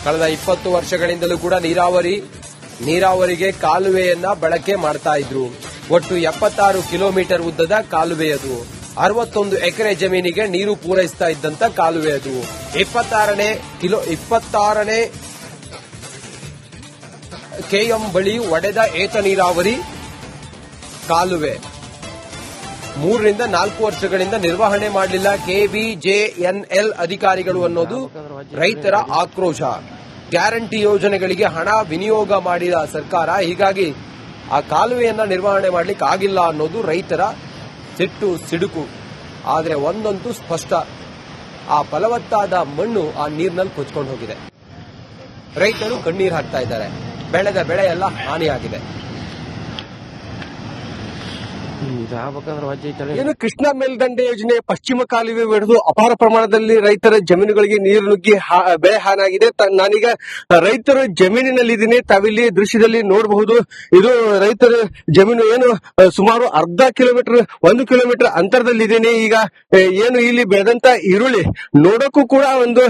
ಕಳೆದ 20 ವರ್ಷಗಳಿಂದಲೂ ಕೂಡ ನೀರಾವರಿಗೆ ಕಾಲುವೆಯನ್ನ ಬಳಕೆ ಮಾಡ್ತಾ ಇದ್ರು. ಒಟ್ಟು 76 ಕಿಲೋಮೀಟರ್ ಉದ್ದದ ಕಾಲುವೆ ಅದು. 61 ಎಕರೆ ಜಮೀನಿಗೆ ನೀರು ಪೂರೈಸ್ತಾ ಇದ್ದಂತ ಕಾಲುವೆ ಅದು. 26ನೇ ಕೆಎಂ ಬಳಿ ಒಡೆದ ಏತ ನೀರಾವರಿ ಕಾಲುವೆ. 3 ರಿಂದ 4 ವರ್ಷಗಳಿಂದ ನಿರ್ವಹಣೆ ಮಾಡಲಿಲ್ಲ ಕೆಬಿಜೆಎನ್ಎಲ್ ಅಧಿಕಾರಿಗಳು ಅನ್ನೋದು ರೈತರ ಆಕ್ರೋಶ. ಗ್ಯಾರಂಟಿ ಯೋಜನೆಗಳಿಗೆ ಹಣ ವಿನಿಯೋಗ ಮಾಡಿದ ಸರ್ಕಾರ, ಹೀಗಾಗಿ ಆ ಕಾಲುವೆಯನ್ನ ನಿರ್ವಹಣೆ ಮಾಡಲಿಕ್ಕೆ ಆಗಿಲ್ಲ ಅನ್ನೋದು ರೈತರ ಸಿಡುಕು. ಆದರೆ ಒಂದಂತೂ ಸ್ಪಷ್ಟ, ಆ ಫಲವತ್ತಾದ ಮಣ್ಣು ಆ ನೀರಿನಲ್ಲಿ ಕೊಚ್ಕೊಂಡು ಹೋಗಿದೆ. ರೈತರು ಕಣ್ಣೀರು ಹಾಕ್ತಾ ಇದ್ದಾರೆ. ಬೆಳೆದ ಬೆಳೆ ಎಲ್ಲ ಹಾನಿಯಾಗಿದೆ. ಏನು ಕೃಷ್ಣಾ ಮೇಲ್ದಂಡೆ ಯೋಜನೆ ಪಶ್ಚಿಮ ಕಾಲುವೆ ಒಡೆದು ಅಪಾರ ಪ್ರಮಾಣದಲ್ಲಿ ರೈತರ ಜಮೀನುಗಳಿಗೆ ನೀರು ನುಗ್ಗಿ ಬೆಳೆ ಹಾನಿಯಾಗಿದೆ. ನಾನೀಗ ರೈತರ ಜಮೀನಿನಲ್ಲಿದ್ದೀನಿ. ತಾವಿಲ್ಲಿ ದೃಶ್ಯದಲ್ಲಿ ನೋಡಬಹುದು. ಇದು ರೈತರ ಜಮೀನು ಏನು ಸುಮಾರು 1 ಕಿಲೋಮೀಟರ್ ಅಂತರದಲ್ಲಿದ್ದೀನಿ. ಈಗ ಏನು ಇಲ್ಲಿ ಬೆಳೆದಂತ ಈರುಳ್ಳಿ ನೋಡಕ್ಕೂ ಕೂಡ ಒಂದು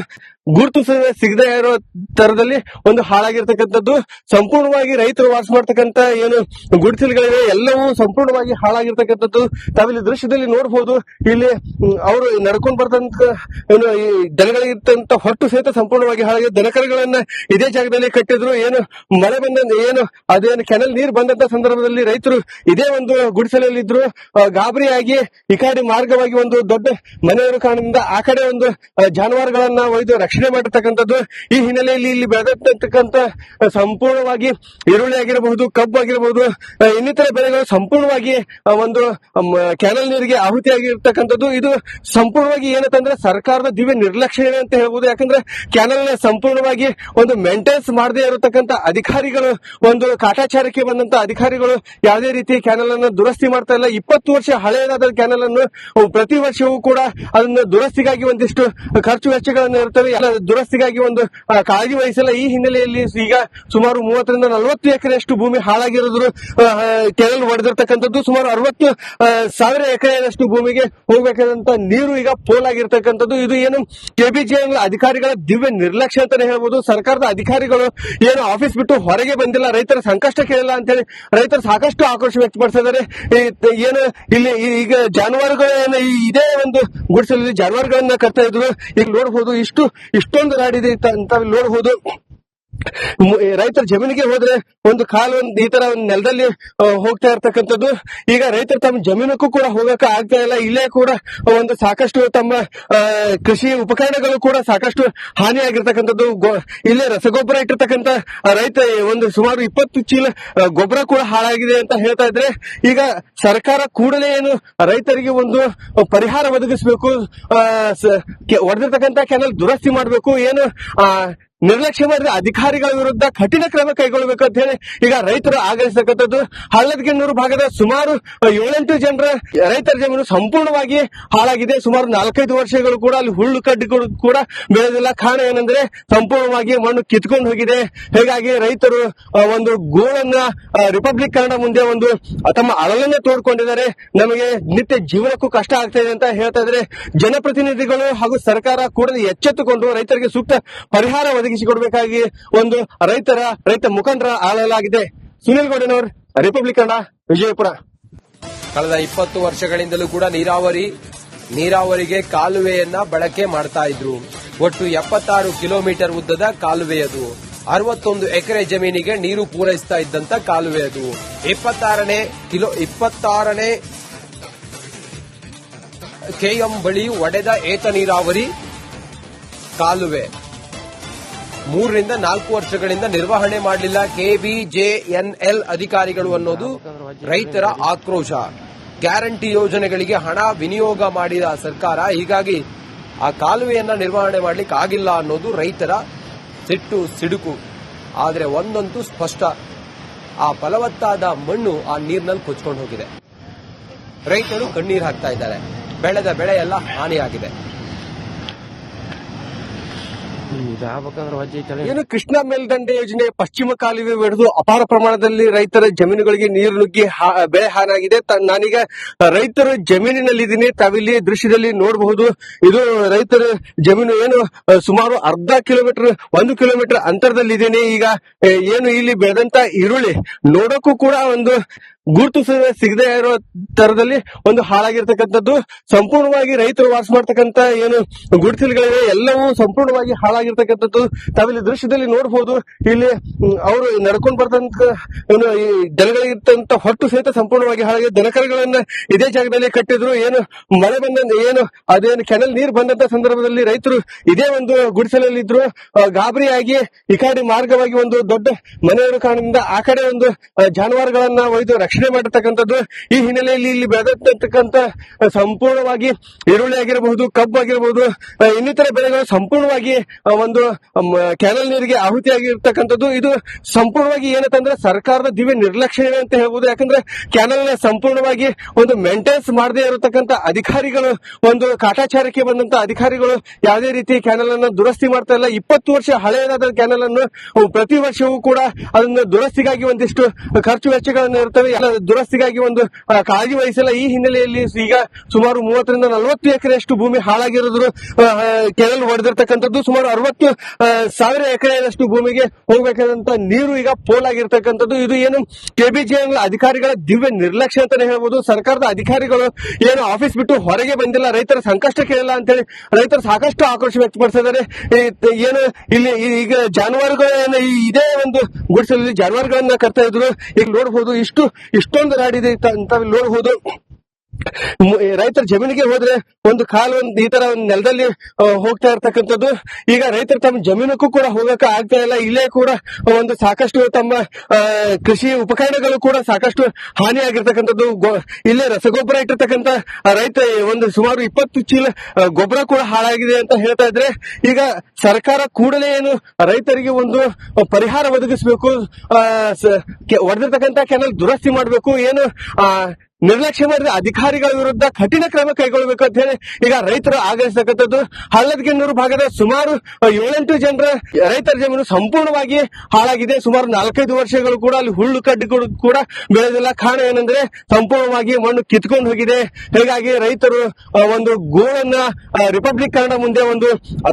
ಗುರುತು ಸಿಗದೆ ಇರೋ ತರದಲ್ಲಿ ಒಂದು ಹಾಳಾಗಿರ್ತಕ್ಕಂಥದ್ದು. ಸಂಪೂರ್ಣವಾಗಿ ರೈತರು ವಾಸ ಮಾಡ್ತಕ್ಕಂಥ ಏನು ಗುಡಿಸಲುಗಳಿವೆ ಎಲ್ಲವೂ ಸಂಪೂರ್ಣವಾಗಿ ಹಾಳಾಗಿರ್ತಕ್ಕಂಥದ್ದು ತಾವಿಲ್ಲಿ ದೃಶ್ಯದಲ್ಲಿ ನೋಡಬಹುದು. ಇಲ್ಲಿ ಅವರು ನಡ್ಕೊಂಡು ಬರ್ತಂತ ಏನು ಈ ದನಗಳಿಗಿರ್ತಂತ ಹೊಟ್ಟು ಸಹಿತ ಸಂಪೂರ್ಣವಾಗಿ ಹಾಳಾಗಿದೆ. ದನಕರುಗಳನ್ನ ಇದೇ ಜಾಗದಲ್ಲಿ ಕಟ್ಟಿದ್ರು. ಏನು ಮಳೆ ಬಂದ ಏನು ಅದೇನು ಕೆನಲ್ ನೀರು ಬಂದಂತ ಸಂದರ್ಭದಲ್ಲಿ ರೈತರು ಇದೇ ಒಂದು ಗುಡಿಸಲಲ್ಲಿದ್ರು. ಗಾಬರಿಯಾಗಿ ಈ ಕಡೆ ಮಾರ್ಗವಾಗಿ ಒಂದು ದೊಡ್ಡ ಮನೆಯವರು ಕಾರಣದಿಂದ ಆ ಕಡೆ ಒಂದು ಜಾನುವಾರುಗಳನ್ನ ಒಯ್ದು ರಕ್ಷಣೆ ಮಾಡಿರ್ತಕ್ಕಂಥದ್ದು. ಈ ಹಿನ್ನೆಲೆಯಲ್ಲಿ ಇಲ್ಲಿ ಬೆಳೆದಿರ್ತಕ್ಕಂಥ ಸಂಪೂರ್ಣವಾಗಿ ಈರುಳ್ಳಿ ಆಗಿರಬಹುದು, ಕಬ್ಬು ಆಗಿರಬಹುದು, ಇನ್ನಿತರ ಬೆಳೆಗಳು ಸಂಪೂರ್ಣವಾಗಿ ಒಂದು ಕ್ಯಾನಲ್ ನೀರಿಗೆ ಆಹುತಿಯಾಗಿರ್ತಕ್ಕಂಥದ್ದು. ಇದು ಸಂಪೂರ್ಣವಾಗಿ ಏನಂತಂದ್ರೆ ಸರ್ಕಾರದ ದಿವ್ಯ ನಿರ್ಲಕ್ಷ್ಯ ಅಂತ ಹೇಳ್ಬೋದು. ಯಾಕಂದ್ರೆ ಕ್ಯಾನಲ್ ಸಂಪೂರ್ಣವಾಗಿ ಒಂದು ಮೇಂಟೆನೆನ್ಸ್ ಮಾಡದೇ ಇರತಕ್ಕಂಥ ಅಧಿಕಾರಿಗಳು, ಒಂದು ಕಾಟಾಚಾರಕ್ಕೆ ಬಂದಂತ ಅಧಿಕಾರಿಗಳು ಯಾವುದೇ ರೀತಿ ಕ್ಯಾನಲ್ ಅನ್ನು ದುರಸ್ತಿ ಮಾಡ್ತಾ ಇಲ್ಲ. 20 ವರ್ಷ ಹಳೆಯದಾದ ಕ್ಯಾನಲ್ ಅನ್ನು ಪ್ರತಿ ವರ್ಷವೂ ಕೂಡ ಅದನ್ನು ದುರಸ್ತಿಗಾಗಿ ಒಂದಿಷ್ಟು ಖರ್ಚು ವೆಚ್ಚಗಳನ್ನು ಇರ್ತವೆ. ದುರಸ್ತಿಗಾಗಿ ಒಂದು ಕಾಳಜಿ ವಹಿಸಲ್ಲ. ಈ ಹಿನ್ನೆಲೆಯಲ್ಲಿ ಈಗ ಸುಮಾರು 30 ರಿಂದ 40 ಎಕರೆಯಷ್ಟು ಭೂಮಿ ಹಾಳಾಗಿರೋದ್ರು. ಕೆನಲ್ ಹೊಡೆದಿರ್ತಕ್ಕಂಥದ್ದು ಸುಮಾರು 60,000 ಎಕರೆಯಷ್ಟು ಭೂಮಿಗೆ ಹೋಗಬೇಕಾದಂತ ನೀರು ಈಗ ಪೋಲಾಗಿರ್ತಕ್ಕಂಥದ್ದು. ಇದು ಏನು ಕೆಬಿಜೆಎನ್ ಅಧಿಕಾರಿಗಳ ದಿವ್ಯ ನಿರ್ಲಕ್ಷ್ಯ ಅಂತಾನೆ ಹೇಳ್ಬೋದು. ಸರ್ಕಾರದ ಅಧಿಕಾರಿಗಳು ಏನು ಆಫೀಸ್ ಬಿಟ್ಟು ಹೊರಗೆ ಬಂದಿಲ್ಲ, ರೈತರ ಸಂಕಷ್ಟ ಕೇಳಿಲ್ಲ ಅಂತೇಳಿ ರೈತರು ಸಾಕಷ್ಟು ಆಕ್ರೋಶ ವ್ಯಕ್ತಪಡಿಸಿದ್ದಾರೆ. ಏನು ಇಲ್ಲಿ ಈಗ ಜಾನುವಾರುಗಳನ್ನ ಇದೇ ಒಂದು ಗುಡಿಸಲಲ್ಲಿ ಜಾನುವಾರುಗಳನ್ನ ಕಟ್ತಾ ಇದ್ರು. ಈಗ ನೋಡಬಹುದು ಇಷ್ಟೊಂದು ನಾಡಿದೆ ಅಂತ ನೋಡಬಹುದು. ರೈತರ ಜಮೀನಿಗೆ ಹೋದ್ರೆ ಒಂದು ಕಾಲು ಈ ತರ ನೆಲದಲ್ಲಿ ಹೋಗ್ತಾ ಇರ್ತಕ್ಕಂಥದ್ದು. ಈಗ ರೈತರು ತಮ್ಮ ಜಮೀನಕ್ಕೂ ಕೂಡ ಹೋಗಕ್ಕೆ ಆಗ್ತಾ ಇಲ್ಲ. ಇಲ್ಲೇ ಕೂಡ ಒಂದು ಸಾಕಷ್ಟು ತಮ್ಮ ಕೃಷಿ ಉಪಕರಣಗಳು ಕೂಡ ಸಾಕಷ್ಟು ಹಾನಿಯಾಗಿರ್ತಕ್ಕಂಥದ್ದು. ಇಲ್ಲೇ ರಸಗೊಬ್ಬರ ಇಟ್ಟಿರ್ತಕ್ಕಂಥ ರೈತ ಒಂದು ಸುಮಾರು 20 ಚೀಲ ಗೊಬ್ಬರ ಕೂಡ ಹಾಳಾಗಿದೆ ಅಂತ ಹೇಳ್ತಾ ಇದ್ರೆ, ಈಗ ಸರ್ಕಾರ ಕೂಡಲೇ ಏನು ರೈತರಿಗೆ ಒಂದು ಪರಿಹಾರ ಒದಗಿಸಬೇಕು, ಒಡೆದಿರ್ತಕ್ಕಂಥ ಕೆನಲ್ ದುರಸ್ತಿ ಮಾಡಬೇಕು. ಏನು ನಿರ್ಲಕ್ಷ್ಯ ಮಾಡಿದ್ರೆ ಅಧಿಕಾರಿಗಳ ವಿರುದ್ಧ ಕಠಿಣ ಕ್ರಮ ಕೈಗೊಳ್ಳಬೇಕು ಅಂತ ಹೇಳಿ ಈಗ ರೈತರು ಆಗ್ರಹಿಸತಕ್ಕಂಥದ್ದು. ಹಳ್ಳದಗಿನ್ನೂರು ಭಾಗದ ಸುಮಾರು 7-8 ಜನರ ರೈತರ ಜಮೀನು ಸಂಪೂರ್ಣವಾಗಿ ಹಾಳಾಗಿದೆ. ಸುಮಾರು 4-5 ವರ್ಷಗಳು ಕೂಡ ಅಲ್ಲಿ ಹುಲ್ಲು ಕಡ್ಡಿಗಳು ಕೂಡ ಬೆಳೆದಿಲ್ಲ. ಕಾರಣ ಏನಂದ್ರೆ ಸಂಪೂರ್ಣವಾಗಿ ಮಣ್ಣು ಕಿತ್ಕೊಂಡು ಹೋಗಿದೆ. ಹೀಗಾಗಿ ರೈತರು ಒಂದು ಗೋಳನ್ನ ರಿಪಬ್ಲಿಕ್ ಕನ್ನಡ ಮುಂದೆ ಒಂದು ತಮ್ಮ ಅಳಲನ್ನೇ ತೋಡ್ಕೊಂಡಿದ್ದಾರೆ. ನಮಗೆ ನಿತ್ಯ ಜೀವನಕ್ಕೂ ಕಷ್ಟ ಆಗ್ತಾ ಇದೆ ಅಂತ ಹೇಳ್ತಾ ಇದ್ದಾರೆ. ಜನಪ್ರತಿನಿಧಿಗಳು ಹಾಗೂ ಸರ್ಕಾರ ಕೂಡಲೇ ಎಚ್ಚೆತ್ತುಕೊಂಡು ರೈತರಿಗೆ ಸೂಕ್ತ ಪರಿಹಾರ ಒದಗಿಸಿಕೊಡಬೇಕಾಗಿ ಒಂದು ರೈತ ಮುಖಂಡರ ಆಳಲಾಗಿದೆ. ಸುನಿಲ್ ಗೌಡನವರ್, ರಿಪಬ್ಲಿಕ್ ಕನ್ನಡ, ವಿಜಯಪುರ. ಕಳೆದ 20 ವರ್ಷಗಳಿಂದಲೂ ಕೂಡ ನೀರಾವರಿಗೆ ಕಾಲುವೆಯನ್ನ ಬಳಕೆ ಮಾಡ್ತಾ ಇದ್ರು. ಒಟ್ಟು 76 ಕಿಲೋಮೀಟರ್ ಉದ್ದದ ಕಾಲುವೆ ಅದು. 61 ಎಕರೆ ಜಮೀನಿಗೆ ನೀರು ಪೂರೈಸ್ತಾ ಇದ್ದಂತ ಕಾಲುವೆ ಅದು. 26ನೇ ಕೆಎಂ ಬಳಿ ಒಡೆದ ಏತ ನೀರಾವರಿ ಕಾಲುವೆ. 3 ರಿಂದ 4 ವರ್ಷಗಳಿಂದ ನಿರ್ವಹಣೆ ಮಾಡಲಿಲ್ಲ ಕೆಬಿಜೆಎನ್ಎಲ್ ಅಧಿಕಾರಿಗಳು ಅನ್ನೋದು ರೈತರ ಆಕ್ರೋಶ. ಗ್ಯಾರಂಟಿ ಯೋಜನೆಗಳಿಗೆ ಹಣ ವಿನಿಯೋಗ ಮಾಡಿದ ಸರ್ಕಾರ, ಹೀಗಾಗಿ ಆ ಕಾಲುವೆಯನ್ನ ನಿರ್ವಹಣೆ ಮಾಡಲಿಕ್ಕೆ ಆಗಿಲ್ಲ ಅನ್ನೋದು ರೈತರ ಸಿಡುಕು. ಆದರೆ ಒಂದಂತೂ ಸ್ಪಷ್ಟ, ಆ ಫಲವತ್ತಾದ ಮಣ್ಣು ಆ ನೀರಿನಲ್ಲಿ ಕೊಚ್ಕೊಂಡು ಹೋಗಿದೆ. ರೈತರು ಕಣ್ಣೀರು ಹಾಕ್ತಾ ಇದ್ದಾರೆ. ಬೆಳೆದ ಬೆಳೆ ಎಲ್ಲ ಹಾನಿಯಾಗಿದೆ. ಏನು ಕೃಷ್ಣಾ ಮೇಲ್ದಂಡೆ ಯೋಜನೆ ಪಶ್ಚಿಮ ಕಾಲುವೆ ಒಡೆದು ಅಪಾರ ಪ್ರಮಾಣದಲ್ಲಿ ರೈತರ ಜಮೀನುಗಳಿಗೆ ನೀರು ನುಗ್ಗಿ ಬೆಳೆ ಹಾನಾಗಿದೆ. ನಾನೀಗ ರೈತರ ಜಮೀನಿನಲ್ಲಿದ್ದೀನಿ. ತಾವಿಲ್ಲಿ ದೃಶ್ಯದಲ್ಲಿ ನೋಡಬಹುದು. ಇದು ರೈತರ ಜಮೀನು ಏನು ಸುಮಾರು ಅರ್ಧ ಕಿಲೋಮೀಟರ್ 1 ಕಿಲೋಮೀಟರ್ ಅಂತರದಲ್ಲಿದ್ದೇನೆ. ಈಗ ಏನು ಇಲ್ಲಿ ಬೆಳೆದಂತ ಈರುಳ್ಳಿ ನೋಡಕ್ಕೂ ಕೂಡ ಒಂದು ಗುರುತು ಸಿಗದೆ ಇರೋ ತರದಲ್ಲಿ ಒಂದು ಹಾಳಾಗಿರ್ತಕ್ಕಂಥದ್ದು. ಸಂಪೂರ್ಣವಾಗಿ ರೈತರು ವಾಸ ಮಾಡ್ತಕ್ಕಂಥ ಏನು ಗುಡಿಸಲುಗಳಿವೆ ಎಲ್ಲವೂ ಸಂಪೂರ್ಣವಾಗಿ ಹಾಳಾಗಿರ್ತಕ್ಕಂಥದ್ದು. ತಾವಿಲ್ಲಿ ದೃಶ್ಯದಲ್ಲಿ ನೋಡಬಹುದು. ಇಲ್ಲಿ ಅವರು ನಡ್ಕೊಂಡು ಬರ್ತಂತ ಈ ದನಗಳಿರ್ತಂತ ಹೊಟ್ಟು ಸಹಿತ ಸಂಪೂರ್ಣವಾಗಿ ಹಾಳಾಗಿ ದನಕರುಗಳನ್ನ ಇದೇ ಜಾಗದಲ್ಲಿ ಕಟ್ಟಿದ್ರು. ಏನು ಮಳೆ ಬಂದ ಏನು ಅದೇನು ಕೆನಲ್ ನೀರು ಬಂದಂತ ಸಂದರ್ಭದಲ್ಲಿ ರೈತರು ಇದೇ ಒಂದು ಗುಡಿಸಲಲ್ಲಿ ಇದ್ರು. ಗಾಬರಿಯಾಗಿ ಈ ಕಡೆ ಮಾರ್ಗವಾಗಿ ಒಂದು ದೊಡ್ಡ ಮನೆಯವರ ಕಾರಣದಿಂದ ಆ ಕಡೆ ಒಂದು ಜಾನುವಾರುಗಳನ್ನ ಒಯ್ದು ರಕ್ಷಣೆ ಮಾಡಿರ್ತಕ್ಕಂಥದ್ದು. ಈ ಹಿನ್ನೆಲೆಯಲ್ಲಿ ಇಲ್ಲಿ ಬೆಳೆದಿರ್ತಕ್ಕಂಥ ಸಂಪೂರ್ಣವಾಗಿ ಈರುಳ್ಳಿ ಆಗಿರಬಹುದು, ಕಬ್ಬು ಆಗಿರಬಹುದು, ಇನ್ನಿತರ ಬೆಳೆಗಳು ಸಂಪೂರ್ಣವಾಗಿ ಒಂದು ಕ್ಯಾನಲ್ ನೀರಿಗೆ ಆಹುತಿಯಾಗಿರ್ತಕ್ಕಂಥದ್ದು. ಇದು ಸಂಪೂರ್ಣವಾಗಿ ಏನಂತಂದ್ರೆ ಸರ್ಕಾರದ ದಿವ್ಯ ನಿರ್ಲಕ್ಷ್ಯ ಅಂತ ಹೇಳ್ಬೋದು. ಯಾಕಂದ್ರೆ ಕ್ಯಾನಲ್ ಸಂಪೂರ್ಣವಾಗಿ ಒಂದು ಮೇಂಟೆನೆನ್ಸ್ ಮಾಡದೇ ಇರತಕ್ಕಂಥ ಅಧಿಕಾರಿಗಳು, ಒಂದು ಕಾಟಾಚಾರಕ್ಕೆ ಬಂದಂತ ಅಧಿಕಾರಿಗಳು ಯಾವುದೇ ರೀತಿ ಕ್ಯಾನಲ್ ಅನ್ನು ದುರಸ್ತಿ ಮಾಡ್ತಾ ಇಲ್ಲ. 20 ವರ್ಷ ಹಳೆಯದಾದ ಕ್ಯಾನಲ್ ಅನ್ನು ಪ್ರತಿ ವರ್ಷವೂ ಕೂಡ ಅದನ್ನು ದುರಸ್ತಿಗಾಗಿ ಒಂದಿಷ್ಟು ಖರ್ಚು ವೆಚ್ಚಗಳನ್ನು ಇರ್ತವೆ. ದುರಸ್ತಿಗಾಗಿ ಒಂದು ಕಾಳಜಿ ವಹಿಸಲ್ಲ. ಈ ಹಿನ್ನೆಲೆಯಲ್ಲಿ ಈಗ ಸುಮಾರು 30 ರಿಂದ 40 ಎಕರೆಯಷ್ಟು ಭೂಮಿ ಹಾಳಾಗಿರೋದ್ರು. ಕೆನಲ್ ಹೊಡೆದಿರ್ತಕ್ಕಂಥದ್ದು ಸುಮಾರು 60,000 ಎಕರೆಯಷ್ಟು ಭೂಮಿಗೆ ಹೋಗಬೇಕಾದಂತ ನೀರು ಈಗ ಪೋಲಾಗಿರ್ತಕ್ಕಂಥದ್ದು. ಇದು ಏನು ಕೆಬಿಜಿಎಲ್ ಅಧಿಕಾರಿಗಳ ದಿವ್ಯ ನಿರ್ಲಕ್ಷ್ಯ ಅಂತಾನೆ ಹೇಳ್ಬೋದು. ಸರ್ಕಾರದ ಅಧಿಕಾರಿಗಳು ಏನು ಆಫೀಸ್ ಬಿಟ್ಟು ಹೊರಗೆ ಬಂದಿಲ್ಲ, ರೈತರ ಸಂಕಷ್ಟ ಕೇಳಿಲ್ಲ ಅಂತೇಳಿ ರೈತರು ಸಾಕಷ್ಟು ಆಕ್ರೋಶ ವ್ಯಕ್ತಪಡಿಸಿದ್ದಾರೆ. ಏನು ಇಲ್ಲಿ ಈಗ ಜಾನುವಾರುಗಳನ್ನ ಇದೇ ಒಂದು ಗುಡಿಸಲಲ್ಲಿ ಜಾನುವಾರುಗಳನ್ನ ಕರ್ತಾ ಇದ್ರು. ಈಗ ನೋಡಬಹುದು ಇಷ್ಟೊಂದು ರಾಡಿದೆ ಅಂತ ನೋಡಬಹುದು. ರೈತರ ಜಮೀನಿಗೆ ಹೋದ್ರೆ ಒಂದು ಕಾಲು ಈ ತರ ಒಂದು ನೆಲದಲ್ಲಿ ಹೋಗ್ತಾ ಇರ್ತಕ್ಕಂಥದ್ದು. ಈಗ ರೈತರು ತಮ್ಮ ಜಮೀನಕ್ಕೂ ಕೂಡ ಹೋಗಕ್ಕೆ ಆಗ್ತಾ ಇಲ್ಲ. ಇಲ್ಲೇ ಕೂಡ ಒಂದು ಸಾಕಷ್ಟು ತಮ್ಮ ಕೃಷಿ ಉಪಕರಣಗಳು ಕೂಡ ಸಾಕಷ್ಟು ಹಾನಿಯಾಗಿರ್ತಕ್ಕಂಥದ್ದು. ಇಲ್ಲೇ ರಸಗೊಬ್ಬರ ಇಟ್ಟಿರ್ತಕ್ಕಂಥ ರೈತ ಒಂದು ಸುಮಾರು 20 ಚೀಲ ಗೊಬ್ಬರ ಕೂಡ ಹಾಳಾಗಿದೆ ಅಂತ ಹೇಳ್ತಾ ಇದ್ರೆ, ಈಗ ಸರ್ಕಾರ ಕೂಡಲೇ ಏನು ರೈತರಿಗೆ ಒಂದು ಪರಿಹಾರ ಒದಗಿಸಬೇಕು, ಒಡೆದಿರ್ತಕ್ಕಂಥ ಕೆನಲ್ ದುರಸ್ತಿ ಮಾಡಬೇಕು. ಏನು ನಿರ್ಲಕ್ಷ್ಯ ಮಾಡಿದ ಅಧಿಕಾರಿಗಳ ವಿರುದ್ಧ ಕಠಿಣ ಕ್ರಮ ಕೈಗೊಳ್ಳಬೇಕು ಅಂತ ಹೇಳಿ ಈಗ ರೈತರು ಆಗ್ರಹಿಸತಕ್ಕಂಥದ್ದು. ಹಳ್ಳದಗಿನ್ನೂರು ಭಾಗದ ಸುಮಾರು 7-8 ಜನರ ರೈತರ ಜಮೀನು ಸಂಪೂರ್ಣವಾಗಿ ಹಾಳಾಗಿದೆ. ಸುಮಾರು 4-5 ವರ್ಷಗಳು ಕೂಡ ಅಲ್ಲಿ ಹುಲ್ಲು ಕಡ್ಡಿಗಳು ಕೂಡ ಬೆಳೆದಿಲ್ಲ. ಕಾರಣ ಏನಂದ್ರೆ ಸಂಪೂರ್ಣವಾಗಿ ಮಣ್ಣು ಕಿತ್ಕೊಂಡು ಹೋಗಿದೆ. ಹೀಗಾಗಿ ರೈತರು ಒಂದು ಗೋಳನ್ನ ರಿಪಬ್ಲಿಕ್ ಕನ್ನಡ ಮುಂದೆ ಒಂದು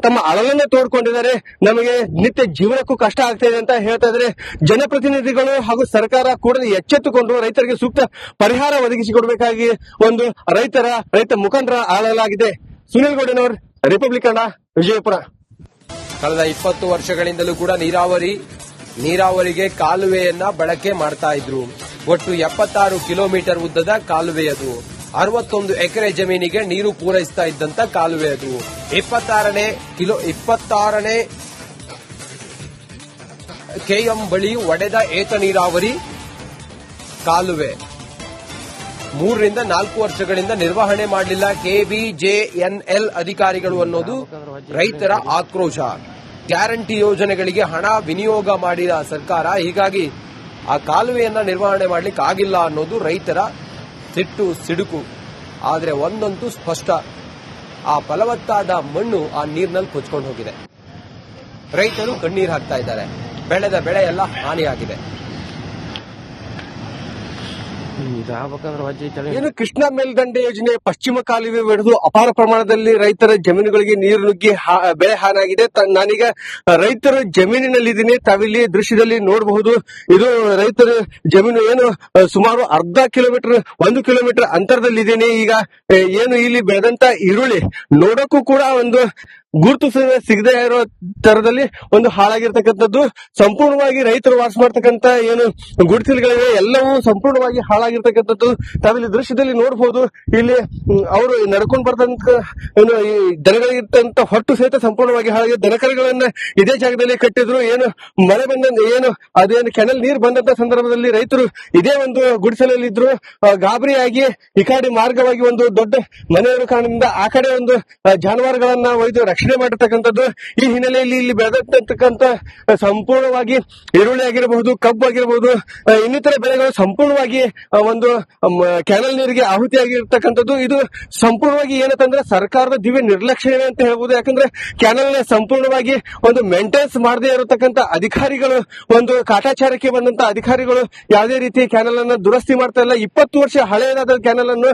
ತಮ್ಮ ಅಳಲನ್ನ ತೋಡ್ಕೊಂಡಿದ್ದಾರೆ. ನಮಗೆ ನಿತ್ಯ ಜೀವನಕ್ಕೂ ಕಷ್ಟ ಆಗ್ತಾ ಇದೆ ಅಂತ ಹೇಳ್ತಾ ಇದ್ದಾರೆ. ಜನಪ್ರತಿನಿಧಿಗಳು ಹಾಗೂ ಸರ್ಕಾರ ಕೂಡಲೇ ಎಚ್ಚೆತ್ತುಕೊಂಡು ರೈತರಿಗೆ ಸೂಕ್ತ ಪರಿಹಾರ ಒದಗಿಸಿಕೊಡಬೇಕಾಗಿ ಒಂದು ರೈತ ಮುಖಂಡರ ಆಳಲಾಗಿದೆ. ಸುನಿಲ್ ಗೌಡನವರ್, ರಿಪಬ್ಲಿಕ್ ಕನ್ನಡ, ವಿಜಯಪುರ. ಕಳೆದ 20 ವರ್ಷಗಳಿಂದಲೂ ಕೂಡ ನೀರಾವರಿಗೆ ಕಾಲುವೆಯನ್ನ ಬಳಕೆ ಮಾಡ್ತಾ ಇದ್ರು. ಒಟ್ಟು 76 ಕಿಲೋಮೀಟರ್ ಉದ್ದದ ಕಾಲುವೆ ಅದು. 61 ಎಕರೆ ಜಮೀನಿಗೆ ನೀರು ಪೂರೈಸ್ತಾ ಇದ್ದಂತ ಕಾಲುವೆ ಅದು. 26ನೇ ಕೆಎಂ ಬಳಿ ಒಡೆದ ಏತ ನೀರಾವರಿ ಕಾಲುವೆ 3 ರಿಂದ 4 ವರ್ಷಗಳಿಂದ ನಿರ್ವಹಣೆ ಮಾಡಲಿಲ್ಲ ಕೆಬಿಜೆಎನ್ಎಲ್ ಅಧಿಕಾರಿಗಳು ಅನ್ನೋದು ರೈತರ ಆಕ್ರೋಶ. ಗ್ಯಾರಂಟಿ ಯೋಜನೆಗಳಿಗೆ ಹಣ ವಿನಿಯೋಗ ಮಾಡಿದ ಸರ್ಕಾರ, ಹೀಗಾಗಿ ಆ ಕಾಲುವೆಯನ್ನ ನಿರ್ವಹಣೆ ಮಾಡಲಿಕ್ಕೆ ಆಗಿಲ್ಲ ಅನ್ನೋದು ರೈತರ ಸಿಡುಕು. ಆದರೆ ಒಂದಂತೂ ಸ್ಪಷ್ಟ, ಆ ಫಲವತ್ತಾದ ಮಣ್ಣು ಆ ನೀರಿನಲ್ಲಿ ಕೊಚ್ಕೊಂಡು ಹೋಗಿದೆ. ರೈತರು ಕಣ್ಣೀರು ಹಾಕ್ತಾ ಇದ್ದಾರೆ. ಬೆಳೆದ ಬೆಳೆ ಎಲ್ಲ ಹಾನಿಯಾಗಿದೆ. ಏನು ಕೃಷ್ಣಾ ಮೇಲ್ದಂಡೆ ಯೋಜನೆ ಪಶ್ಚಿಮ ಕಾಲುವೆ ಒಡೆದು ಅಪಾರ ಪ್ರಮಾಣದಲ್ಲಿ ರೈತರ ಜಮೀನುಗಳಿಗೆ ನೀರು ನುಗ್ಗಿ ಬೆಳೆ ಹಾನಾಗಿದೆ. ನಾನೀಗ ರೈತರ ಜಮೀನಿನಲ್ಲಿದ್ದೀನಿ. ತಾವಿಲ್ಲಿ ದೃಶ್ಯದಲ್ಲಿ ನೋಡಬಹುದು. ಇದು ರೈತರ ಜಮೀನು ಏನು ಸುಮಾರು ಅರ್ಧ ಕಿಲೋಮೀಟರ್ 1 ಕಿಲೋಮೀಟರ್ ಅಂತರದಲ್ಲಿದ್ದೀನಿ. ಈಗ ಏನು ಇಲ್ಲಿ ಬೆಳೆದಂತ ಈರುಳ್ಳಿ ನೋಡಕ್ಕೂ ಕೂಡ ಒಂದು ಗುರುತು ಸಿಗದೆ ಇರೋ ತರದಲ್ಲಿ ಒಂದು ಹಾಳಾಗಿರ್ತಕ್ಕಂಥದ್ದು. ಸಂಪೂರ್ಣವಾಗಿ ರೈತರು ವಾಸ ಮಾಡ್ತಕ್ಕಂಥ ಏನು ಗುಡಿಸಲುಗಳಿವೆ ಎಲ್ಲವೂ ಸಂಪೂರ್ಣವಾಗಿ ಹಾಳಾಗಿರ್ತಕ್ಕಂಥದ್ದು. ತಾವಿಲ್ಲಿ ದೃಶ್ಯದಲ್ಲಿ ನೋಡಬಹುದು. ಇಲ್ಲಿ ಅವರು ನಡ್ಕೊಂಡು ಬರ್ತಂತ ಈ ದನಗಳಿರ್ತಂತ ಹೊಟ್ಟು ಸಹಿತ ಸಂಪೂರ್ಣವಾಗಿ ಹಾಳಾಗಿ ದನಕರುಗಳನ್ನ ಇದೇ ಜಾಗದಲ್ಲಿ ಕಟ್ಟಿದ್ರು. ಏನು ಮಳೆ ಬಂದ ಏನು ಅದೇನು ಕೆನಲ್ ನೀರು ಬಂದಂತ ಸಂದರ್ಭದಲ್ಲಿ ರೈತರು ಇದೇ ಒಂದು ಗುಡಿಸಲಲ್ಲಿ ಇದ್ರು. ಗಾಬರಿಯಾಗಿ ಈ ಕಡೆ ಮಾರ್ಗವಾಗಿ ಒಂದು ದೊಡ್ಡ ಮನೆಯವರ ಕಾರಣದಿಂದ ಆ ಕಡೆ ಒಂದು ಜಾನುವಾರುಗಳನ್ನ ಒಯ್ದು ರಕ್ಷಣೆ ನಿರ್ಲಕ್ಷಣೆ ಮಾಡಿರ್ತಕ್ಕಂಥದ್ದು. ಈ ಹಿನ್ನೆಲೆಯಲ್ಲಿ ಇಲ್ಲಿ ಬೆಳೆದಿರ್ತಕ್ಕಂಥ ಸಂಪೂರ್ಣವಾಗಿ ಈರುಳ್ಳಿ ಆಗಿರಬಹುದು, ಕಬ್ಬು ಆಗಿರಬಹುದು, ಇನ್ನಿತರ ಬೆಳೆಗಳು ಸಂಪೂರ್ಣವಾಗಿ ಒಂದು ಕ್ಯಾನಲ್ ನೀರಿಗೆ ಆಹುತಿಯಾಗಿರ್ತಕ್ಕಂಥದ್ದು. ಇದು ಸಂಪೂರ್ಣವಾಗಿ ಏನಂತಂದ್ರೆ ಸರ್ಕಾರದ ದಿವ್ಯ ನಿರ್ಲಕ್ಷ್ಯ ಅಂತ ಹೇಳ್ಬೋದು. ಯಾಕಂದ್ರೆ ಕ್ಯಾನಲ್ ಸಂಪೂರ್ಣವಾಗಿ ಒಂದು ಮೇಂಟೆನೆನ್ಸ್ ಮಾಡದೇ ಇರತಕ್ಕಂಥ ಅಧಿಕಾರಿಗಳು, ಒಂದು ಕಾಟಾಚಾರಕ್ಕೆ ಬಂದಂತ ಅಧಿಕಾರಿಗಳು ಯಾವುದೇ ರೀತಿ ಕ್ಯಾನಲ್ ಅನ್ನು ದುರಸ್ತಿ ಮಾಡ್ತಾ ಇಲ್ಲ. 20 ವರ್ಷ ಹಳೆಯದಾದ ಕ್ಯಾನಲ್ ಅನ್ನು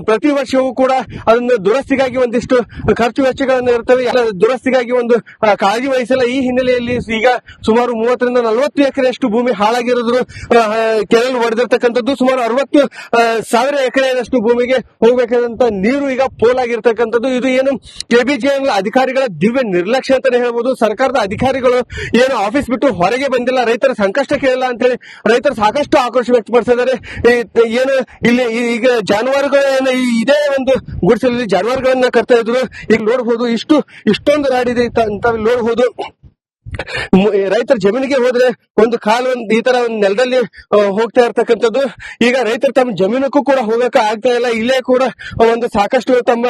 ಪ್ರತಿ ವರ್ಷವೂ ಕೂಡ ಅದನ್ನು ದುರಸ್ತಿಗಾಗಿ ಒಂದಿಷ್ಟು ಖರ್ಚು ವೆಚ್ಚಗಳನ್ನು ಇರ್ತವೆ, ದುರಸ್ತಿಗಾಗಿ ಒಂದು ಕಾಳಜಿ ವಹಿಸಲ್ಲ. ಈ ಹಿನ್ನೆಲೆಯಲ್ಲಿ ಈಗ ಸುಮಾರು 30ರಿಂದ 40 ಎಕರೆಯಷ್ಟು ಭೂಮಿ ಹಾಳಾಗಿರೋದ್ರು, ಕೆರೆಯಲ್ಲಿ ಹೊಡೆದಿರ್ತಕ್ಕಂಥದ್ದು. ಸುಮಾರು 60,000 ಎಕರೆಯಷ್ಟು ಭೂಮಿಗೆ ಹೋಗಬೇಕಾದಂತ ನೀರು ಈಗ ಪೋಲಾಗಿರ್ತಕ್ಕಂಥದ್ದು. ಇದು ಏನು ಕೆಬಿಜೆಎನ್ ಅಧಿಕಾರಿಗಳ ದಿವ್ಯ ನಿರ್ಲಕ್ಷ್ಯ ಅಂತಾನೆ ಹೇಳ್ಬೋದು. ಸರ್ಕಾರದ ಅಧಿಕಾರಿಗಳು ಏನು ಆಫೀಸ್ ಬಿಟ್ಟು ಹೊರಗೆ ಬಂದಿಲ್ಲ, ರೈತರ ಸಂಕಷ್ಟ ಕೇಳಿಲ್ಲ ಅಂತೇಳಿ ರೈತರು ಸಾಕಷ್ಟು ಆಕ್ರೋಶ ವ್ಯಕ್ತಪಡಿಸಿದ್ದಾರೆ. ಏನು ಇಲ್ಲಿ ಈಗ ಜಾನುವಾರುಗಳನ್ನ ಇದೇ ಒಂದು ಗುಡಿಸಲಲ್ಲಿ ಜಾನುವಾರುಗಳನ್ನ ಕಟ್ತಾ ಇದ್ರು. ಈಗ ನೋಡಬಹುದು ಇಷ್ಟೊಂದು ರಾಡಿದೆ ಅಂತ ನೋಡಬಹುದು. ರೈತರ ಜಮೀನಿಗೆ ಹೋದ್ರೆ ಒಂದು ಕಾಲು ಈ ತರ ಒಂದು ನೆಲದಲ್ಲಿ ಹೋಗ್ತಾ ಇರ್ತಕ್ಕಂಥದ್ದು. ಈಗ ರೈತರು ತಮ್ಮ ಜಮೀನಕ್ಕೂ ಕೂಡ ಹೋಗಕ್ಕೆ ಆಗ್ತಾ ಇಲ್ಲ. ಇಲ್ಲೇ ಕೂಡ ಒಂದು ಸಾಕಷ್ಟು ತಮ್ಮ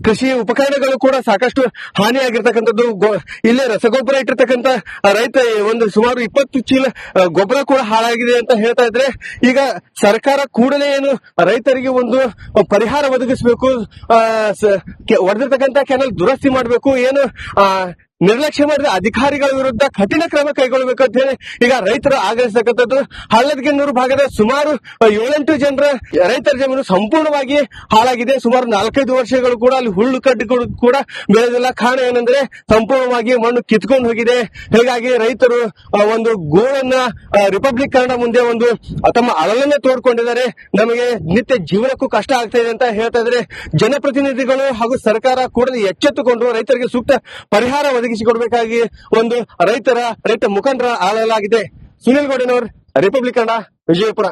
ಕೃಷಿ ಉಪಕರಣಗಳು ಕೂಡ ಸಾಕಷ್ಟು ಹಾನಿಯಾಗಿರ್ತಕ್ಕಂಥದ್ದು. ಇಲ್ಲೇ ರಸಗೊಬ್ಬರ ಇಟ್ಟಿರ್ತಕ್ಕಂಥ ರೈತ ಒಂದು ಸುಮಾರು 20 ಚೀಲ ಗೊಬ್ಬರ ಕೂಡ ಹಾಳಾಗಿದೆ ಅಂತ ಹೇಳ್ತಾ ಇದ್ರೆ, ಈಗ ಸರ್ಕಾರ ಕೂಡಲೇ ಏನು ರೈತರಿಗೆ ಒಂದು ಪರಿಹಾರ ಒದಗಿಸಬೇಕು, ಹೊಡೆದಿರ್ತಕ್ಕಂಥ ಕೆನಲ್ ದುರಸ್ತಿ ಮಾಡಬೇಕು, ಏನು ನಿರ್ಲಕ್ಷ್ಯ ಮಾಡಿದ ಅಧಿಕಾರಿಗಳ ವಿರುದ್ಧ ಕಠಿಣ ಕ್ರಮ ಕೈಗೊಳ್ಳಬೇಕು ಅಂತ ಹೇಳಿ ಈಗ ರೈತರು ಆಗ್ರಹಿಸತಕ್ಕಂಥದ್ದು. ಹಳ್ಳದಗಿನ್ನೂರು ಭಾಗದ ಸುಮಾರು 7-8 ಜನರ ರೈತರ ಜಮೀನು ಸಂಪೂರ್ಣವಾಗಿ ಹಾಳಾಗಿದೆ. ಸುಮಾರು 4-5 ವರ್ಷಗಳು ಕೂಡ ಅಲ್ಲಿ ಹುಲ್ಲು ಕಡ್ಡಿಗಳು ಕೂಡ ಬೆಳೆದಿಲ್ಲ. ಕಾರಣ ಏನಂದ್ರೆ ಸಂಪೂರ್ಣವಾಗಿ ಮಣ್ಣು ಕಿತ್ಕೊಂಡು ಹೋಗಿದೆ. ಹೀಗಾಗಿ ರೈತರು ಒಂದು ಗೋಳನ್ನ ರಿಪಬ್ಲಿಕ್ ಕನ್ನಡ ಮುಂದೆ ಒಂದು ತಮ್ಮ ಅಳಲನ್ನೇ ತೋಡ್ಕೊಂಡಿದ್ದಾರೆ. ನಮಗೆ ನಿತ್ಯ ಜೀವನಕ್ಕೂ ಕಷ್ಟ ಆಗ್ತಾ ಇದೆ ಅಂತ ಹೇಳ್ತಾ ಇದ್ದಾರೆ. ಜನಪ್ರತಿನಿಧಿಗಳು ಹಾಗೂ ಸರ್ಕಾರ ಕೂಡಲೇ ಎಚ್ಚೆತ್ತುಕೊಂಡು ರೈತರಿಗೆ ಸೂಕ್ತ ಪರಿಹಾರ ಒದಗಿಸಿಕೊಡಬೇಕಾಗಿ ಒಂದು ರೈತ ಮುಖಂಡರ ಆಳಲಾಗಿದೆ. ಸುನಿಲ್ ಗೌಡನವರ್, ರಿಪಬ್ಲಿಕ್ ಕನ್ನಡ, ವಿಜಯಪುರ.